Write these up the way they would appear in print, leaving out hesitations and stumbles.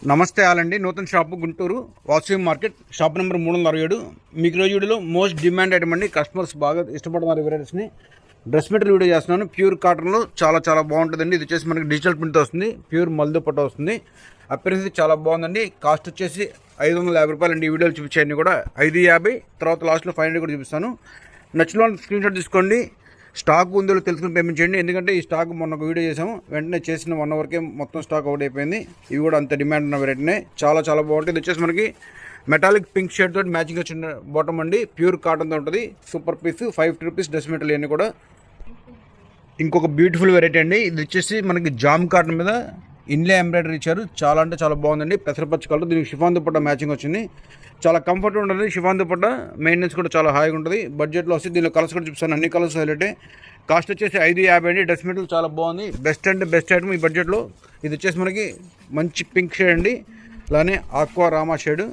నమస్తే ఆలండి. నూతన shop Guntur Vasavi market shop number 367. మీకు రోజు వీడియోలో మోస్ట్ డిమాండ్ ఐటమ్ అండి. కస్టమర్స్ బాగా ఇష్టపడుతున్నారు ఈ వెరైటీస్ని. డ్రెస్ మెటీరియల్ వీడియో చేస్తున్నాను. ప్యూర్ కాటన్లో చాలా బాగుంటుందండి. ఇది వచ్చేసి మనకి డిజిటల్ ప్రింట్తో వస్తుంది. ప్యూర్ మల్దు పట్టు వస్తుంది. అపిరెన్స్ చాలా బాగుందండి. కాస్ట్ వచ్చేసి 550 రూపాయలు అండి. ఈ వీడియోలు చూపించాయని కూడా 550, తర్వాత లాస్ట్లో 500 కూడా చూపిస్తాను. నచ్చిన వాళ్ళు స్క్రీన్ షాట్ తీసుకోండి. స్టాక్ ఉందో తెలుసుకుని పేమెంట్ చేయండి. ఎందుకంటే ఈ స్టాక్ మొన్న ఒక వీడియో చేసాము, వెంటనే చేసిన 1 అవర్కే మొత్తం స్టాక్ అవుట్ అయిపోయింది. ఇవి కూడా అంత డిమాండ్ ఉన్న వెరైటీనే. చాలా బాగుంటుంది. ఇది వచ్చేసి మనకి మెటాలిక్ పింక్ షేడ్ తోటి మ్యాచింగ్ వచ్చిన బాటమ్ అండి. ప్యూర్ కాటన్తో ఉంటుంది. Super piece 50 rupees dress material అన్నీ కూడా. ఇంకొక బ్యూటిఫుల్ వెరైటీ అండి. ఇది వచ్చేసి మనకి జామ్ కాటన్ మీద ఇన్లే ఎంబ్రాయిడరీ ఇచ్చారు. చాలా బాగుందండి. పెసరపచ్చ కలర్, దీనికి షిఫాన్ దుపట్టా మ్యాచింగ్ వచ్చింది. చాలా కంఫర్ట్ ఉంటుంది. షిఫాన్ దుపట్టా మెయింటెనెన్స్ కూడా చాలా హాయిగా ఉంటుంది. బడ్జెట్లో వస్తే దీనిలో కలర్స్ కూడా చూపిస్తాను. అన్ని కలర్స్ హైలైట్. కాస్ట్ వచ్చేసి 550 అండి. డ్రెస్ మెటీరియల్ చాలా బాగుంది. బెస్ట్ ఐటమ్ ఈ బడ్జెట్లో. ఇది వచ్చేసి మనకి మంచి పింక్ షేడ్ అండి. అలానే ఆక్వా రామా షేడ్,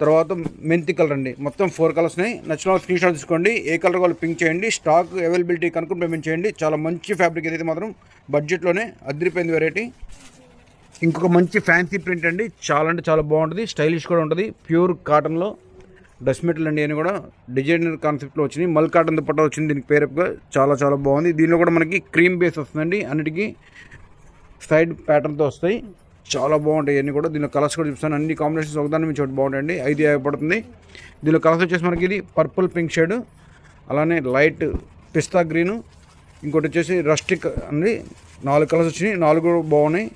తర్వాత మెంతి కలర్ అండి. మొత్తం 4 కలర్స్ ఉన్నాయి. నచ్చిన వాళ్ళు స్క్రీన్ షాట్ తీసుకోండి. ఏ కలర్ వాళ్ళు పింక్ చేయండి. స్టాక్ అవైలబిలిటీ కనుక్కొని పేమెంట్ చేయండి. చాలా మంచి ఫ్యాబ్రిక్ ఏదైతే మాత్రం బడ్జెట్లోనే అదిరిపోయింది వెరైటీ. ఇంకొక మంచి ఫ్యాన్సీ ప్రింట్ అండి. చాలా బాగుంటుంది. స్టైలిష్ కూడా ఉంటుంది. ప్యూర్ కాటన్లో డ్రెస్ మెటీరియల్ అండి. అని కూడా డిజైనర్ కాన్సెప్ట్లో వచ్చినాయి. మల్ కాటన్ దుపట్టా వచ్చింది దీనికి పేరుగా. చాలా బాగుంది. దీనిలో కూడా మనకి క్రీమ్ బేస్ వస్తుందండి. అన్నిటికీ సైడ్ ప్యాటర్న్తో వస్తాయి. చాలా బాగుంటాయి అన్నీ కూడా. దీనిలో కలర్స్ కూడా చూపిస్తాను. అన్ని కాంబినేషన్స్ ఒకదాని నుంచి ఒకటి బాగుంటాయండి. 550 పడుతుంది. దీనిలో కలర్స్ వచ్చేసి మనకి ఇది పర్పుల్ పింక్ షేడ్, అలానే లైట్ పిస్తా గ్రీను, ఇంకోటి వచ్చేసి రస్టిక్ అండి. 4 కలర్స్ వచ్చినాయి. 4 కూడా బాగున్నాయి.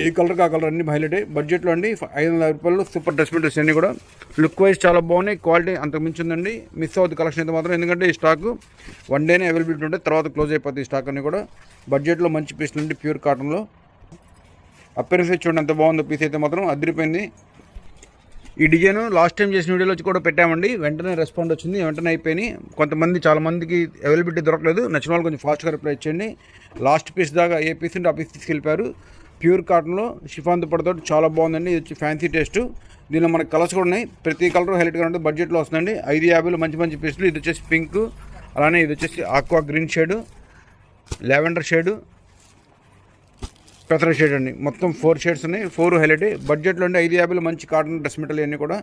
ఏ కలర్కి ఆ కలర్ అన్ని హైలైట్. బడ్జెట్లో అండి 550 రూపాయలు సూపర్ డ్రెస్ మెటీరియల్స్ అన్నీ కూడా. లుక్ వైజ్ చాలా బాగున్నాయి. క్వాలిటీ అంతకు మించి ఉందండి. మిస్ అవుతుంది కలెక్షన్ అయితే మాత్రం. ఎందుకంటే ఈ స్టాక్ 1 డేనే అవైలబిలిటీ ఉంటుంది, తర్వాత క్లోజ్ అయిపోతుంది ఈ స్టాక్ అన్నీ కూడా. బడ్జెట్లో మంచి పీస్లు అండి. ప్యూర్ కాటన్లో అపిరెన్స్ చూడండి ఎంత బాగుందో. పీస్ అయితే మాత్రం అదిరిపోయింది. ఈ డిజైన్ లాస్ట్ టైం చేసిన వీడియోలో కూడా పెట్టామండి. వెంటనే రెస్పాండ్ వచ్చింది, వెంటనే అయిపోయినాయి. చాలామందికి అవైలబిలిటీ దొరకలేదు. నచ్చిన వాళ్ళు కొంచెం ఫాస్ట్గా రిప్లై ఇచ్చేయండి. లాస్ట్ పీస్ దాకా ఏ పీస్ ఉంటే ఆ పీస్ తీసుకెళ్ళిపోయారు. ప్యూర్ కాటన్లో షిఫాన్ దుపట్టతో చాలా బాగుందండి. ఇది వచ్చి ఫ్యాన్సీ టేస్ట్. దీనిలో మనకి కలర్స్ కూడా ఉన్నాయి. ప్రతి కలర్ హైలైట్గా ఉంటుంది. బడ్జెట్లో వస్తుందండి. 550లో మంచి పీసులు. ఇది వచ్చేసి పింక్, అలానే ఇది వచ్చేసి aqua green shade, lavender shade, పెసర షేడ్ అండి. మొత్తం 4 షేడ్స్ ఉన్నాయి. 4 హైలైట్. బడ్జెట్లో అండి 550లో మంచి కాటన్ డ్రెస్ మెటీరియల్ అన్నీ కూడా.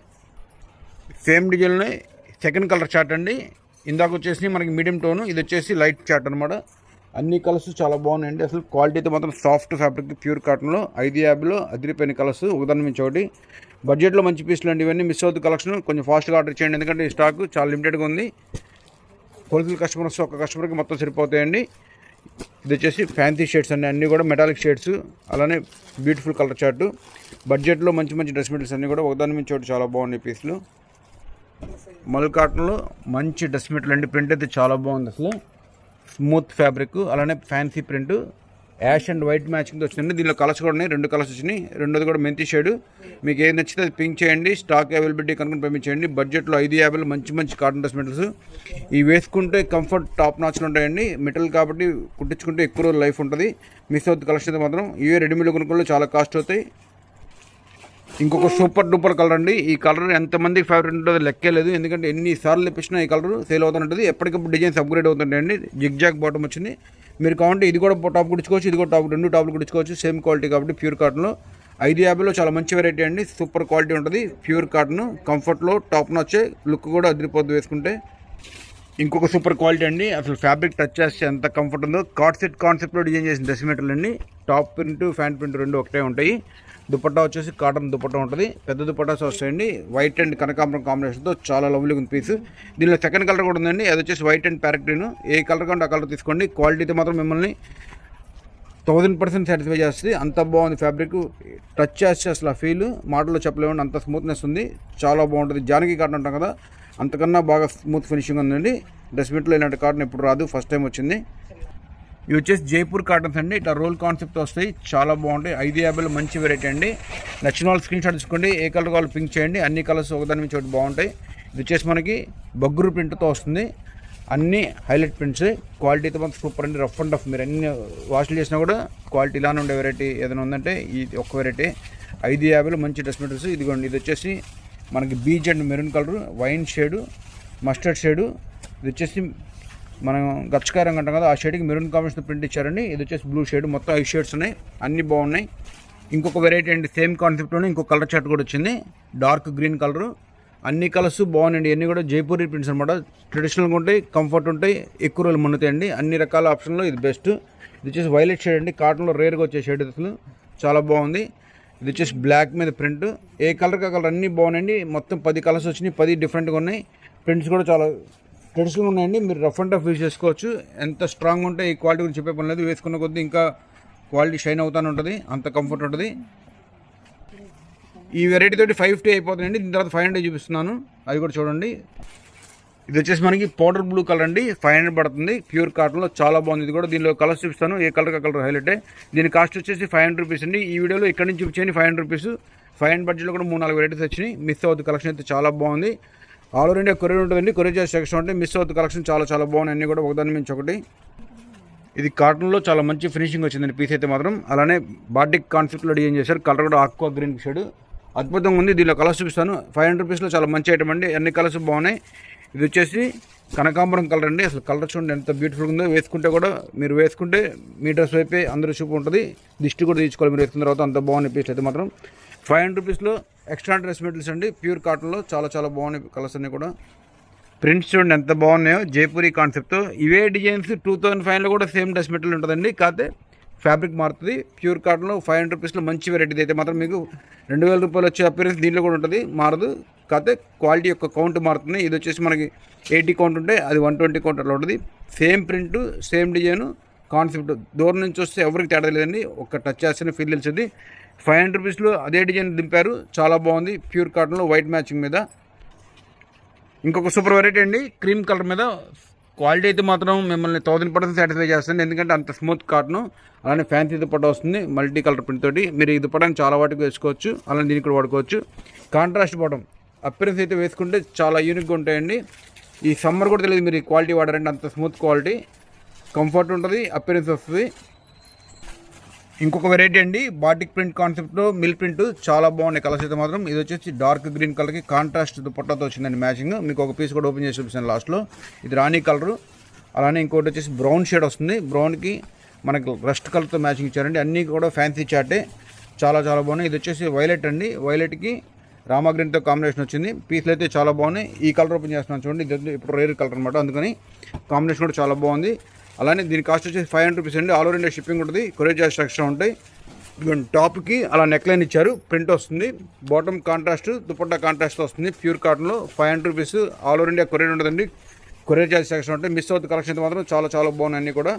సేమ్ డిజైన్లో సెకండ్ కలర్ చార్ట్ అండి. ఇందాక వచ్చేసి మనకి మీడియం టోను, ఇది వచ్చేసి లైట్ చార్ట్ అనమాట. అన్ని కలర్స్ చాలా బాగున్నాయండి. అసలు క్వాలిటీ అయితే మాత్రం సాఫ్ట్ ఫ్యాబ్రిక్ ప్యూర్ కాటన్లో 550లో అదిరిపోయిన కలర్స్ ఒకదాని నుంచి ఒకటి. బడ్జెట్లో మంచి పీసులు అండి ఇవన్నీ. మిస్ అవుతుంది కలెక్షన్. కొంచెం ఫాస్ట్గా ఆర్డర్ చేయండి, ఎందుకంటే ఈ స్టాక్ చాలా లిమిటెడ్గా ఉంది. హోల్సేల్ కస్టమర్స్ ఒక కస్టమర్కి మొత్తం సరిపోతాయండి. ఇది వచ్చేసి ఫ్యాన్సీ షేడ్స్ అండి. అన్నీ కూడా మెటాలిక్ షేడ్స్, అలానే బ్యూటిఫుల్ కలర్ చార్ట్. బడ్జెట్లో మంచి డ్రెస్ మెటీరియల్స్ అన్నీ కూడా ఒకదాని నుంచి ఒకటి చాలా బాగున్నాయి పీసులు. మల్ కాటన్లో మంచి డ్రెస్ మెటీరియల్ అండి. ప్రింట్ అయితే చాలా బాగుంది. అసలు స్మూత్ ఫ్యాబ్రిక్, అలానే fancy print, ash and white మ్యాచింగ్తో వచ్చిందండి. దీనిలో కలర్స్ కూడా ఉన్నాయి. 2 కలర్స్ వచ్చినాయి. రెండోది కూడా మెంతి షేడు. మీకు ఏది నచ్చితే అది పింక్ చేయండి. స్టాక్ అవైలబిలిటీ కనుక్కొని పేమెంట్ చేయండి. బడ్జెట్లో 550లో మంచి కాటన్ డ్రెస్ మెటీరియల్స్. ఇవి వేసుకుంటే కంఫర్ట్ టాప్ నాచ్లు ఉంటాయండి. మెటల్ కాబట్టి కుట్టించుకుంటే ఎక్కువ రోజులు లైఫ్ ఉంటుంది. మిస్ అవుతుంది కలెక్షన్ అయితే మాత్రం. ఇవే రెడీమేడ్ కొనుక్కోవడం చాలా కాస్ట్ అవుతాయి. ఇంకొక సూపర్ డూపర్ కలర్ అండి. ఈ కలర్ ఎంతమందికి ఫేవరెట్ ఉంటుందో లెక్కే లేదు. ఎందుకంటే ఎన్నిసార్లు తెప్పించినా ఈ కలర్ సేల్ అవుతుంటుంది. ఎప్పటికప్పుడు డిజైన్స్ అప్గ్రేడ్ అవుతుంటాయండి. జిగ్జాగ్ బాటమ్ వచ్చింది. మీరు కావాలంటే ఇది కూడా టాప్ కుట్టించుకోవచ్చు, ఇది కూడా టాప్, 2 టాప్లు కుట్టించుకోవచ్చు. సేమ్ క్వాలిటీ కాబట్టి ప్యూర్ కాటన్లో 550లో చాలా మంచి వెరైటీ అండి. సూపర్ క్వాలిటీ ఉంటుంది. ప్యూర్ కాటన్ కంఫర్ట్లో టాప్ నచ్చే లుక్ కూడా అదిరిపోద్దు వేసుకుంటే. ఇంకొక సూపర్ క్వాలిటీ అండి. అసలు ఫ్యాబ్రిక్ టచ్ చేస్తే ఎంత కంఫర్ట్ ఉందో. కార్డ్ సెట్ కాన్సెప్ట్లో డిజైన్ చేసిన డ్రెస్ మెటీరియల్ అండి. టాప్ ప్రింట్, ఫ్యాంట్ ప్రింట్ 2 ఒకటే ఉంటాయి. దుపట్టా వచ్చేసి కాటన్ దుపట్టా ఉంటుంది. పెద్ద దుపట్టాస్ వస్తాయండి. వైట్ అండ్ కనకాంబరం కాంబినేషన్తో చాలా లవ్లీగా ఉంది పీస్. దీనిలో సెకండ్ కలర్ కూడా ఉందండి. అది వచ్చేసి white and parrot green. A colour కంటే ఆ కలర్ తీసుకోండి. క్వాలిటీ అయితే మాత్రం మిమ్మల్ని 1000% సాటిస్ఫై చేస్తుంది. అంత బాగుంది ఫ్యాబ్రిక్. టచ్ చేస్తే అసలు ఆ ఫీల్ మాటల్లో చెప్పలేమండి. అంత స్మూత్నెస్ ఉంది. చాలా బాగుంటుంది. జానకి కాటన్ అంటాం కదా, అంతకన్నా బాగా స్మూత్ ఫినిషింగ్ ఉందండి. డ్రెస్ మెటీరియల్ ఇలాంటి కాటన్ ఎప్పుడు రాదు, ఫస్ట్ టైం వచ్చింది. ఇవి వచ్చేసి జైపూర్ కాటన్స్ అండి. ఇట్లా రోల్ కాన్సెప్ట్ వస్తాయి. చాలా బాగుంటాయి. 550లో మంచి వెరైటీ అండి. నచ్చిన వాళ్ళు స్క్రీన్ షాట్ తీసుకోండి. ఏ కలర్ వాళ్ళు పింక్ చేయండి. అన్ని కలర్స్ ఒకదాని నుంచి ఒకటి బాగుంటాయి. ఇది వచ్చేసి మనకి బగ్గురు ప్రింట్తో వస్తుంది. అన్ని హైలైట్ ప్రింట్స్. క్వాలిటీ అయితే మాత్రం సూపర్ అండి. Rough and tough. మీరు అన్ని వాష్లు చేసినా కూడా క్వాలిటీ ఇలానే ఉండే వెరైటీ ఏదైనా ఉందంటే ఈ ఒక్క వెరైటీ. 550లో మంచి డ్రెస్ మెటీరియల్స్. ఇదిగోండి, ఇది వచ్చేసి మనకి beach and maroon colour, wine shade, mustard shade. ఇది వచ్చేసి మనం గచ్చకాయ రంగు అంటాం కదా, ఆ షేడ్కి మెరూన్ కాంబినేషన్ ప్రింట్ ఇచ్చారండి. ఇది వచ్చేసి బ్లూ షేడ్. మొత్తం 5 షేడ్స్ ఉన్నాయి. అన్నీ బాగున్నాయి. ఇంకొక వెరైటీ అండి, సేమ్ కాన్సెప్ట్లోనే ఇంకొక కలర్ చార్ట్ కూడా వచ్చింది, డార్క్ గ్రీన్ కలరు. అన్ని కలర్స్ బాగున్నాయండి, అన్నీ కూడా జైపూరి ప్రింట్స్ అనమాట. ట్రెడిషనల్గా ఉంటాయి, కంఫర్ట్ ఉంటాయి, ఎక్కువ రోజులు మన్నుతాయండి. అన్ని రకాల ఆప్షన్లో ఇది బెస్ట్. ఇది వచ్చేసి వైలెట్ షేడ్ అండి, కాటన్లో రేర్గా వచ్చే షేడ్ అసలు చాలా బాగుంది. ఇది వచ్చేసి బ్లాక్ మీద ప్రింట్, ఏ కలర్ కలర్ అన్నీ బాగున్నాయండి. మొత్తం 10 కలర్స్ వచ్చినాయి, 10 డిఫరెంట్గా ఉన్నాయి. ప్రింట్స్ కూడా చాలా ట్రెడిషనల్గా ఉన్నాయండి. మీరు రఫ్ అండ్ టఫ్ యూజ్ చేసుకోవచ్చు. ఎంత స్ట్రాంగ్ ఉంటే ఈ క్వాలిటీ గురించి చెప్పే పని లేదు, వేసుకున్న కొద్దీ ఇంకా క్వాలిటీ షైన్ అవుతానే ఉంటుంది, అంత కంఫర్ట్ ఉంటుంది. ఈ వెరైటీ తోటి 550 అయిపోతుందండి. దీని తర్వాత 500 చూపిస్తున్నాను, అది కూడా చూడండి. ఇది వచ్చేసి మనకి పౌడర్ బ్లూ కలర్ అండి, 500 పడుతుంది. ప్యూర్ కాటన్లో చాలా బాగుంది. ఇది కూడా దీనిలో కలర్స్ చూపిస్తాను, ఏ కలర్ కలర్ హైలైట్. దీని కాస్ట్ వచ్చేసి 500 రూపీస్ అండి. ఈ వీడియోలో ఇక్కడ నుంచి చూపించేయండి 500 రూపీస్. 500 బడ్జెట్లో కూడా 3-4 వెరైటీస్ వచ్చినాయి. మిస్ అవుతుంది, కలెక్షన్ అయితే చాలా బాగుంది. ఆల్ ఓవర్ ఇండియా కొరియర్ ఉంటుందండి, కొరియర్ చేసే సెక్షన్ ఉంటుంది. మిస్ అవుతుంది, కలెక్షన్ చాలా చాలా బాగున్నాయి అన్నీ కూడా, ఒకదాని మించి ఒకటి. ఇది కాటన్లో చాలా మంచి ఫినిషింగ్ వచ్చిందండి పీస్ అయితే మాత్రం. అలానే బాటిక్ కాన్సెప్ట్లో డిజైన్ చేశారు, కలర్ కూడా ఆక్వా గ్రీన్ షేడ్ అద్భుతంగా ఉంది. దీనిలో కలర్స్ చూపిస్తాను. 500 రూపీస్లో చాలా మంచి ఐటమ్ అండి, అన్ని కలర్స్ బాగున్నాయి. ఇది వచ్చేసి కనకాంబరం కలర్ అండి, అసలు కలర్ చూడండి ఎంత బ్యూటిఫుల్గా ఉందో. వేసుకుంటే కూడా మీరు వేసుకుంటే మీ డ్రెస్ వైపే అందరూ చూపు ఉంటుంది, దిష్టి కూడా తీసుకోవాలి మీరు వేసుకున్న తర్వాత. అంత బాగున్నాయి పీస్ అయితే మాత్రం. 500 రూపీస్లో ఎక్స్ట్రా డ్రెస్ మెటీరియల్స్ అండి, ప్యూర్ కాటన్లో చాలా చాలా బాగున్నాయి కలర్స్ అన్నీ కూడా. ప్రింట్స్ చూడండి ఎంత బాగున్నాయో, జైపూరి కాన్సెప్ట్తో. ఇవే డిజైన్స్ 2005లో కూడా సేమ్ డ్రెస్ మెటీరియల్ ఉంటుందండి, కాకపోతే ఫ్యాబ్రిక్ మారుతుంది. ప్యూర్ కాటన్లో 500 రూపీస్లో మంచి వెరైటీ అయితే మాత్రం మీకు 2000 రూపాయలు వచ్చే అపీరెన్స్ దీంట్లో కూడా ఉంటుంది, మారదు. కాకపోతే క్వాలిటీ యొక్క కౌంట్ మారుతుంది. ఇది వచ్చేసి మనకి 80 కౌంట్ ఉంటే అది 120 కౌంట్ అట్లా ఉంటుంది. Same print, same design concept. దూరం నుంచి వస్తే ఎవరికి తేడా లేదండి, ఒక టచ్ చేస్తేనే ఫీల్ తెలిసింది. 500 రూపీస్లో అదే డిజైన్ దింపారు, చాలా బాగుంది. ప్యూర్ కాటన్లో వైట్ మ్యాచింగ్ మీద. ఇంకొక సూపర్ వెరైటీ అండి, క్రీమ్ కలర్ మీద. క్వాలిటీ అయితే మాత్రం మిమ్మల్ని 1000% సాటిస్ఫై చేస్తుంది, ఎందుకంటే అంత స్మూత్ కాటన్. అలానే ఫ్యాన్సీ దుపట్టా వస్తుంది మల్టీ కలర్ ప్రింట్ తోటి. మీరు ఈ దుపట్టాన్ని చాలా వాటికి వేసుకోవచ్చు, అలానే దీనికి కూడా వాడుకోవచ్చు. కాంట్రాస్ట్ బాటం అపిరెన్స్ అయితే వేసుకుంటే చాలా యూనిక్గా ఉంటాయండి. ఈ సమ్మర్ కూడా తెలియదు మీరు ఈ క్వాలిటీ వాడారంటే, అంత స్మూత్ క్వాలిటీ, కంఫర్ట్ ఉంటుంది, అపిరెన్స్ వస్తుంది. ఇంకొక వెరైటీ అండి, బాటిక్ ప్రింట్ కాన్సెప్ట్లో మిల్ ప్రింట్, చాలా బాగున్నాయి కలర్స్ అయితే మాత్రం. ఇది వచ్చేసి డార్క్ గ్రీన్ కలర్కి కాంట్రాస్ట్ దుపట్టాతో వచ్చిందండి మ్యాచింగ్. మీకు ఒక పీస్ కూడా ఓపెన్ చేసి చూపిస్తాను లాస్ట్లో. ఇది రాణి కలరు. అలానే ఇంకోటి వచ్చేసి బ్రౌన్ షేడ్ వస్తుంది, బ్రౌన్కి మనకి రస్ట్ కలర్తో మ్యాచింగ్ ఇచ్చారండి. అన్నీ కూడా ఫ్యాన్సీ చాటే, చాలా చాలా బాగున్నాయి. ఇది వచ్చేసి వైలెట్ అండి, వైలెట్కి రామా గ్రీన్తో కాంబినేషన్ వచ్చింది. పీస్లు అయితే చాలా బాగున్నాయి. ఈ కలర్ ఓపెన్ చేస్తున్నాను చూడండి, ఇది ఇప్పుడు రేర్ కలర్ అనమాట, అందుకని కాంబినేషన్ కూడా చాలా బాగుంది. అలానే దీని కాస్ట్ వచ్చేసి 500 రూపీస్ అండి. ఆల్ ఓవర్ ఇండియా షిప్పింగ్ ఉంటుంది, కొరియర్ చార్జెస్ ఎక్స్ట్రా ఉంటాయి. టాప్కి అలా నెక్లైన్ ఇచ్చారు, ప్రింట్ వస్తుంది. బాటమ్ కాంట్రాస్ట్, దుపట్టా కాంట్రాస్ట్ వస్తుంది. ప్యూర్ కాటన్లో 500 rupees. All over India courier ఉంటుందండి, కొరియర్ చార్జెస్ ఎక్స్ట్రా ఉంటాయి. మిస్ అవుతుంది, కలెక్షన్ అయితే మాత్రం చాలా చాలా బాగున్నాయి అన్నీ కూడా.